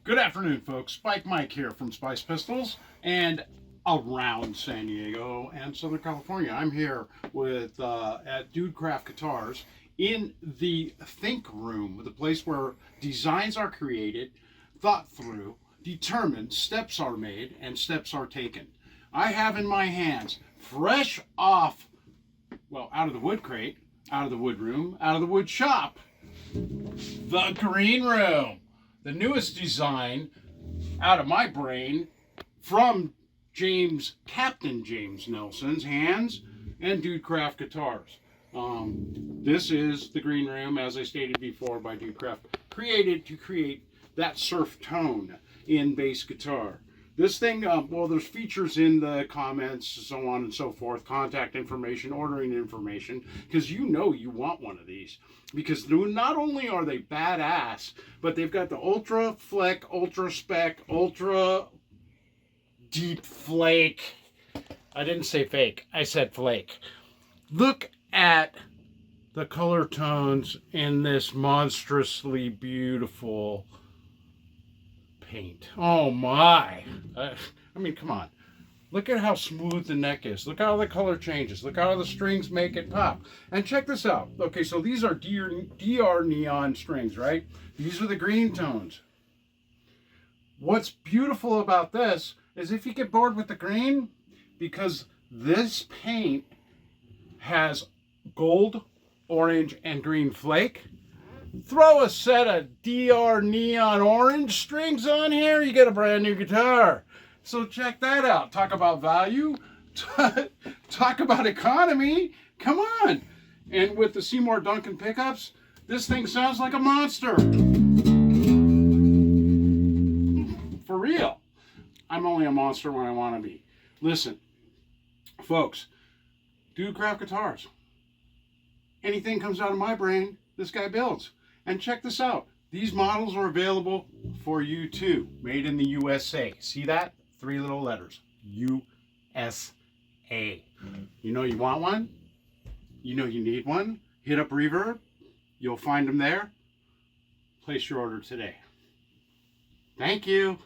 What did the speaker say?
Good afternoon, folks. Sppike Mike here from Spice Pistols and around San Diego and Southern California. I'm here with at Dude Craft Guitars in the Think Room, the place where designs are created, thought through, determined, steps are made, and steps are taken. I have in my hands, fresh off, well, out of the wood crate, out of the wood room, out of the wood shop, the Green Room. The newest design out of my brain from Captain James Nelson's hands and Dude Craft Guitars. This is the Green Room, as I stated before, by Dude Craft, created to create that surf tone in bass guitar. This thing, well, there's features in the comments, so on and so forth, contact information, ordering information, because you know you want one of these. Because not only are they badass, but they've got the ultra fleck, ultra spec, ultra deep flake. I didn't say fake, I said flake. Look at the color tones in this monstrously beautiful paint. Oh my. I mean, come on. Look at how smooth the neck is. Look how the color changes. Look how the strings make it pop. And check this out. Okay, so these are DR neon strings, right? These are the green tones. What's beautiful about this is if you get bored with the green, because this paint has gold, orange, and green flake, throw a set of DR neon orange strings on here, you get a brand new guitar. So check that out. Talk about value. Talk about economy. Come on. And with the Seymour Duncan pickups, this thing sounds like a monster. For real. I'm only a monster when I want to be. Listen, folks, Dude Craft Guitars. Anything comes out of my brain, this guy builds. And check this out. These models are available for you too. Made in the USA. See that? 3 little letters. USA. You know you want one? You know you need one? Hit up Reverb. You'll find them there. Place your order today. Thank you.